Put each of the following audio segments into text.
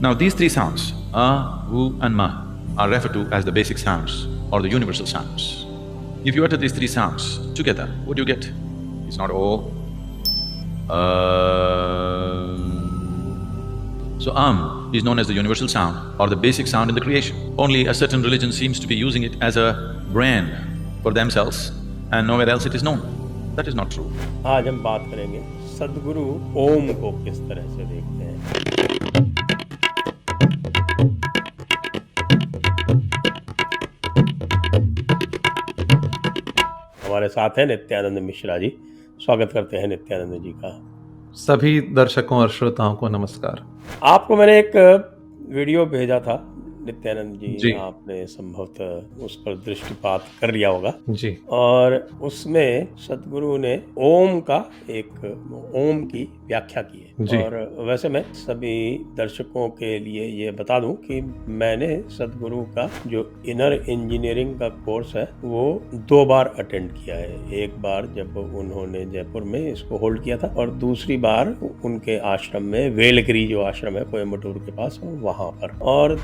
Now, these three sounds, a, u, and ma, are referred to as the basic sounds or the universal sounds. If you utter these three sounds together, what do you get? It's not o, So is known as the universal sound or the basic sound in the creation. Only a certain religion seems to be using it as a brand for themselves and nowhere else it is known. That is not true. आज हम बात करेंगे सद्गुरु ओम को किस तरह से देखते हैं। हमारे साथ हैं नित्यानंद मिश्रा जी। स्वागत करते हैं नित्यानंद जी का। सभी दर्शकों और श्रोताओं को नमस्कार। आपको मैंने एक वीडियो भेजा था नित्यानंद जी, आपने संभवतः उस पर दृष्टिपात कर लिया होगा जी। और उसमें सद्गुरु ने ओम की व्याख्या की है। और वैसे मैं सभी दर्शकों के लिए ये बता दूं कि मैंने सद्गुरु का जो इनर इंजीनियरिंग का कोर्स है वो 2 बार अटेंड किया है। एक बार जब उन्होंने जयपुर में इसको होल्ड किया था और दूसरी बार उनके आश्रम में, वेलगिरी जो आश्रम है कोयम्बटूर के पास, वहां पर। और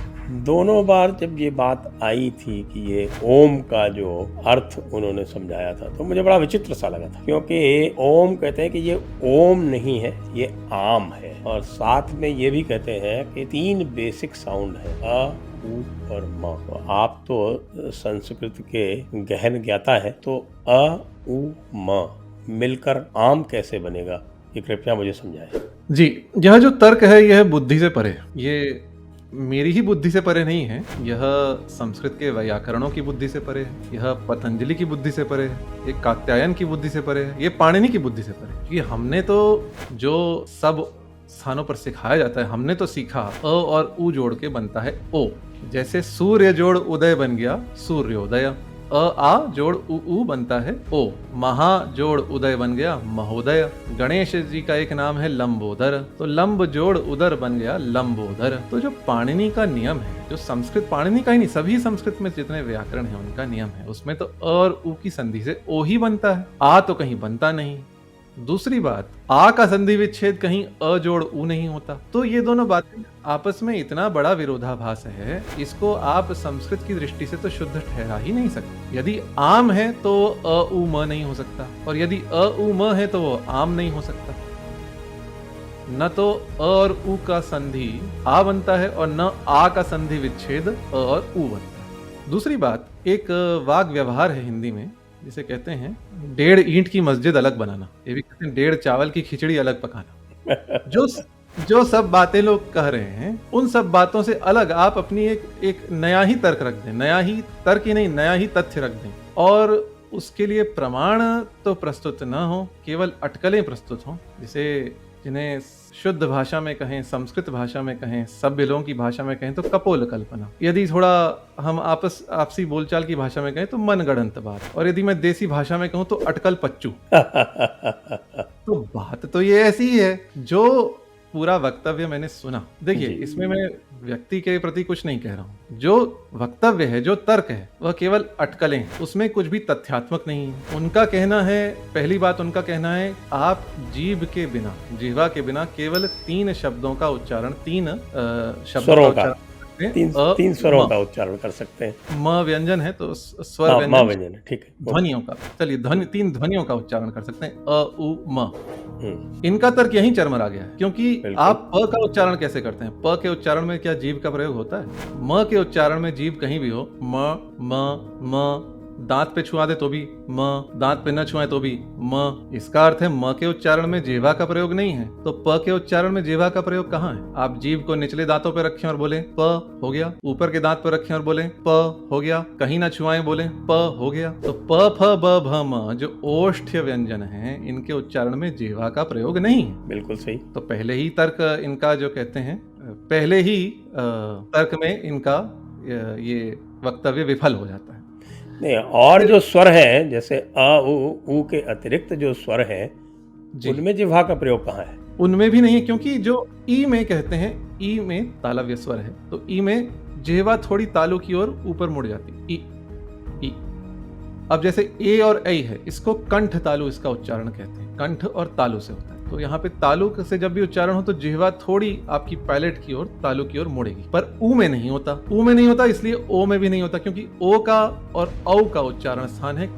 दोनों बार जब ये बात आई थी कि ये ओम का जो अर्थ उन्होंने समझाया था तो मुझे बड़ा विचित्र सा लगा था, क्योंकि ओम कहते हैं कि ये ओम नहीं है, ये आम है। और साथ में ये भी कहते हैं कि 3 बेसिक साउंड है, अ, उ और म। तो आप तो संस्कृत के गहन ज्ञाता है, तो अ, उ, म मिलकर आम कैसे बनेगा, ये कृपया मुझे समझाएं। जी, यह जो तर्क है यह बुद्धि से परे, ये मेरी ही बुद्धि से परे नहीं है, यह संस्कृत के व्याकरणों की बुद्धि से परे है, यह पतंजलि की बुद्धि से परे है, ये कात्यायन की बुद्धि से परे है, ये पाणिनि की बुद्धि से परे है। ये हमने तो जो सब स्थानों पर सिखाया जाता है, हमने तो सीखा अ और उ जोड़ के बनता है ओ। जैसे सूर्य जोड़ उदय बन गया सूर्योदय, अ आ जोड़ उ बनता है ओ। महा जोड़ उदय बन गया महोदय। गणेश जी का एक नाम है लंबोदर, तो लंब जोड़ उदर बन गया लंबोदर। तो जो पाणिनि का नियम है, जो संस्कृत, पाणिनि का ही नहीं, सभी संस्कृत में जितने व्याकरण है उनका नियम है, उसमें तो अ और उ की संधि से ओ ही बनता है, आ तो कहीं बनता नहीं। दूसरी बात, आ का संधि विच्छेद कहीं अ जोड़ उ नहीं होता। तो ये दोनों बातें आपस में इतना बड़ा विरोधाभास है, इसको आप संस्कृत की दृष्टि से तो शुद्ध ठहरा ही नहीं सकते। यदि आम है तो अ उ म नहीं हो सकता, और यदि अ उ म है तो वो आम नहीं हो सकता। न तो अ और उ का संधि आ बनता है और न आ का संधि विच्छेद अ और उ बनता है। दूसरी बात, एक वाग व्यवहार है हिंदी में जिसे कहते हैं 1.5 ईंट की मस्जिद अलग बनाना, ये भी कहते हैं 1.5 चावल की खिचड़ी अलग पकाना। जो सब बातें लोग कह रहे हैं, उन सब बातों से अलग आप अपनी एक नया ही तर्क रख दें, नया ही तर्क ही नहीं, नया ही तथ्य रख दें, और उसके लिए प्रमाण तो प्रस्तुत न हो, केवल अटकलें प्रस्तुत हों, जिन्हें शुद्ध भाषा में कहें, संस्कृत भाषा में कहें, सभ्य लोगों की भाषा में कहें तो कपोल कल्पना। यदि थोड़ा हम आपसी बोलचाल की भाषा में कहें तो मनगढ़ंत बात, और यदि मैं देसी भाषा में कहूं तो अटकल पच्चू। तो बात तो ये ऐसी ही है। जो पूरा वक्तव्य मैंने सुना, देखिए इसमें मैं व्यक्ति के प्रति कुछ नहीं कह रहा हूँ, जो वक्तव्य है, जो तर्क है, वह केवल अटकलें, उसमें कुछ भी तथ्यात्मक नहीं है। उनका कहना है, पहली बात उनका कहना है, आप जीवा के बिना केवल 3 शब्दों का उच्चारण, 3 शब्दों का 3 स्वरों का उच्चारण कर सकते हैं। म व्यंजन है तो स्वर व्यंजन, ठीक है, ध्वनियों का, चलिए 3 ध्वनियों का उच्चारण कर सकते हैं, अ उ म। इनका तर्क यहीं चरमरा गया है, क्योंकि आप प का उच्चारण कैसे करते हैं? प के उच्चारण में क्या जीभ का प्रयोग होता है? म के उच्चारण में जीभ कहीं भी हो, म, दांत पे छुआ दे तो भी म, दांत पे न छुआए तो भी म। इसका अर्थ है म के उच्चारण में जीवा का प्रयोग नहीं है, तो प के उच्चारण में जीवा का प्रयोग कहाँ है? आप जीभ को निचले दांतों पे रखें और बोले प हो गया, ऊपर के दांत पर रखें और बोले प हो गया, कहीं ना छुआए बोले प हो गया। तो प फ ब भ म जो ओष्ठ्य व्यंजन हैं, इनके उच्चारण में जीवा का प्रयोग नहीं है। बिल्कुल सही। तो पहले ही तर्क इनका जो कहते हैं, पहले ही तर्क में इनका ये वक्तव्य विफल हो जाता है। नहीं, और जो स्वर है, जैसे अ उ के अतिरिक्त जो स्वर है, उनमें जिह्वा का प्रयोग कहाँ है? उनमें भी नहीं है, क्योंकि जो ई में कहते हैं, ई में तालव्य स्वर है, तो ई में जिह्वा थोड़ी तालु की ओर ऊपर मुड़ जाती है, ई। अब जैसे ए और ऐ है, इसको कंठ तालु इसका उच्चारण कहते हैं, कंठ और तालु से होता है। तो यहाँ पे तालु से जब भी उच्चारण हो तो जिह्वा थोड़ी आपकी पैलेट की ओर, तालु की ओर मुड़ेगी, पर ऊ में नहीं होता। ऊ में नहीं होता इसलिए ओ में भी नहीं होता, क्योंकि ओ का और औ का उच्चारण स्थान है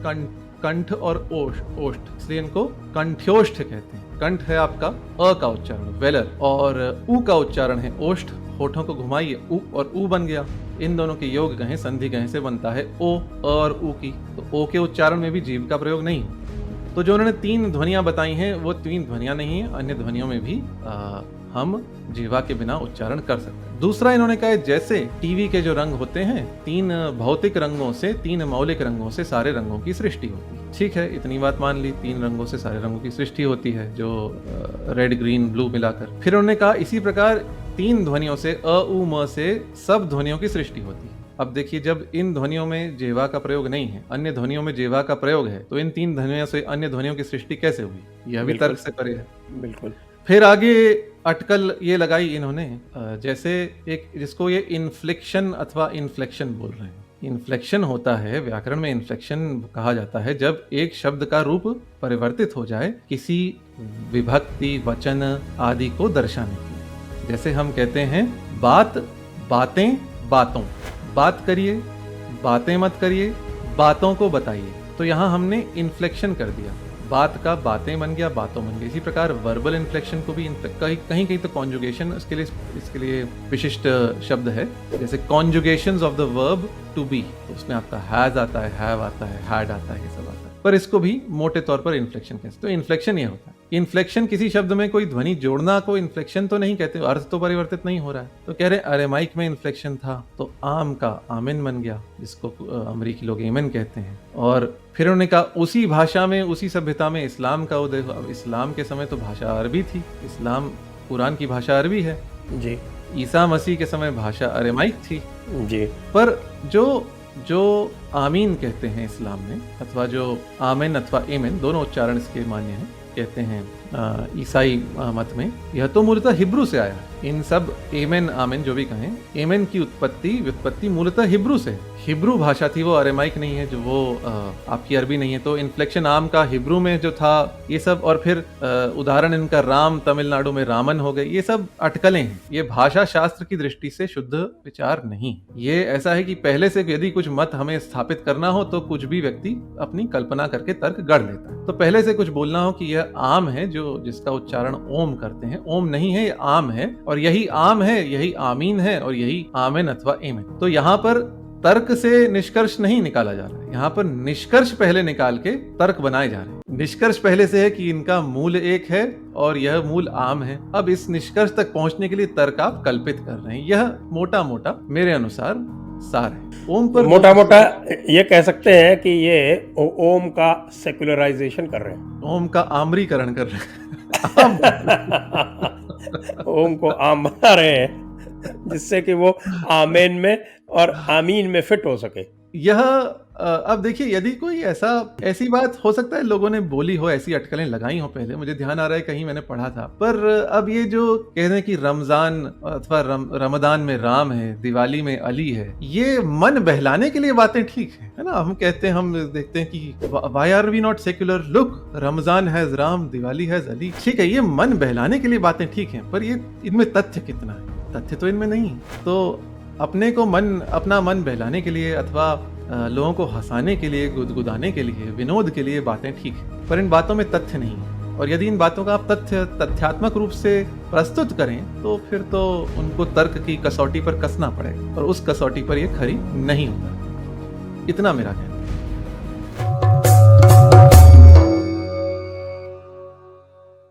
कंठ और ओष्ठ, इसलिए इनको कंठ्योष्ठ कहते हैं। कंठ है आपका अ का उच्चारण वेलर, और ऊ का उच्चारण है ओष्ठ। होठों को घुमाइए ऊ और ऊ बन गया। इन दोनों के योग गहे संधि गहे से बनता है ओ, अ और ऊ की। तो ओ के उच्चारण में भी जीभ का प्रयोग नहीं है। तो जो उन्होंने 3 ध्वनियां बताई हैं वो 3 ध्वनियां नहीं है, अन्य ध्वनियों में भी हम जीवा के बिना उच्चारण कर सकते हैं। दूसरा इन्होंने कहा जैसे टीवी के जो रंग होते हैं 3 भौतिक रंगों से, 3 मौलिक रंगों से सारे रंगों की सृष्टि होती है। ठीक है, इतनी बात मान ली, 3 रंगों से सारे रंगों की सृष्टि होती है, जो रेड ग्रीन ब्लू मिलाकर। फिर उन्होंने कहा इसी प्रकार 3 ध्वनियों से अ उ म से सब ध्वनियों की सृष्टि होती है। अब देखिए, जब इन ध्वनियों में जिह्वा का प्रयोग नहीं है, अन्य ध्वनियों में जिह्वा का प्रयोग है, तो इन 3 ध्वनियों से अन्य ध्वनियों की सृष्टि कैसे हुई? यह भी तर्क से परे है। बिल्कुल। फिर आगे अटकल ये लगाई इन्होंने, जैसे एक जिसको ये इन्फ्लेक्शन अथवा इन्फ्लेक्शन बोल रहे हैं। इन्फ्लेक्शन होता है, व्याकरण में इन्फ्लेक्शन कहा जाता है जब एक शब्द का रूप परिवर्तित हो जाए किसी विभक्ति, वचन आदि को दर्शाने के लिए। जैसे हम कहते हैं बात, बातें, बातों, बात करिए, बातें मत करिए, बातों को बताइए। तो यहाँ हमने इन्फ्लेक्शन कर दिया, बात का बातें बन गया, बातों बन गई। इसी प्रकार वर्बल इन्फ्लेक्शन को भी कहीं कहीं तो कॉन्जुगेशन इसके लिए विशिष्ट शब्द है। जैसे conjugations of the verb to be, तो उसमें आपका हैज आता है, हैव आता है, हैड आता है, ये सब आता है। पर इसको भी मोटे तौर पर इन्फ्लेक्शन कहते हैं। तो इन्फ्लेक्शन ये होता है, इन्फ्लेक्शन किसी शब्द में कोई ध्वनि जोड़ना को इन्फ्लेक्शन तो नहीं कहते, अर्थ तो परिवर्तित नहीं हो रहा है। तो कह रहे अरेमाइक में इन्फ्लेक्शन था, तो आम का आमिन बन गया, जिसको अमरीकी लोग एमन कहते हैं। और फिर उन्होंने कहा उसी भाषा में, उसी सभ्यता में इस्लाम का उदय हुआ। अब इस्लाम के समय तो भाषा अरबी थी, इस्लाम कुरान की भाषा अरबी है जी। ईसा मसीह के समय भाषा अरेमाइक थी जी। पर जो आमीन कहते हैं इस्लाम में, अथवा जो आमिन अथवा एमेन, दोनों उच्चारण इसके मान्य हैं, कहते हैं ईसाई मत में, यह तो मूलतः हिब्रू से आया है। इन सब एमेन आमिन जो भी कहें, एमेन की व्युत्पत्ति मूलतः हिब्रू से है। हिब्रू भाषा थी, वो अरेमाइक नहीं है, जो वो आपकी अरबी नहीं है। तो इन्फ्लेक्शन आम का हिब्रू में जो था ये सब, और फिर उदाहरण इनका राम, तमिलनाडु में रामन हो गए, ये सब अटकलें हैं। ये भाषा शास्त्र की दृष्टि से शुद्ध विचार नहीं। ये ऐसा है कि पहले से यदि कुछ मत हमें स्थापित करना हो तो कुछ भी व्यक्ति अपनी कल्पना करके तर्क गढ़ लेता है। तो पहले से कुछ बोलना हो कि यह आम है, जो जिसका उच्चारण ओम करते हैं, ओम नहीं है, ये आम है, और यही आम है, यही आमीन है, और यही आमिन अथवा एमेन। तो यहाँ पर तर्क से निष्कर्ष नहीं निकाला जा रहा है, यहाँ पर निष्कर्ष पहले निकाल के तर्क बनाए जा रहे हैं। निष्कर्ष पहले से है कि इनका मूल एक है और यह मूल आम है। अब इस निष्कर्ष तक पहुंचने के लिए तर्क आप कल्पित कर रहे हैं। यह मोटा मोटा मेरे अनुसार सार है। ओम पर मोटा मोटा ये कह सकते हैं कि ये ओम का सेक्युलराइजेशन कर रहे हैं, ओम का आमरीकरण कर रहे हैं। ओम को आम बना रहे हैं, जिससे कि वो आमेन में और आमीन में फिट हो सके। यह अब देखिए, यदि कोई ऐसी बात हो सकता है लोगों ने बोली हो, ऐसी अटकलें लगाई हो पहले, मुझे ध्यान आ रहा है कहीं मैंने पढ़ा था। पर अब ये जो कह रहे हैं कि रमजान अथवा रमदान में राम है, दिवाली में अली है, ये मन बहलाने के लिए बातें ठीक है ना। हम कहते हैं, हम देखते हैं कि why are we not secular, look Ramzan has Ram, Diwali has Ali. ठीक है, ये मन बहलाने के लिए बातें ठीक है, पर ये इनमें तथ्य कितना है? तथ्य तो इनमें नहीं। तो अपना मन बहलाने के लिए अथवा लोगों को हंसाने के लिए, गुदगुदाने के लिए, विनोद के लिए बातें ठीक है, पर इन बातों में तथ्य नहीं है। और यदि इन बातों का आप तथ्यात्मक रूप से प्रस्तुत करें तो फिर तो उनको तर्क की कसौटी पर कसना पड़ेगा, और उस कसौटी पर ये खरी नहीं होगा। इतना मेरा कहना है।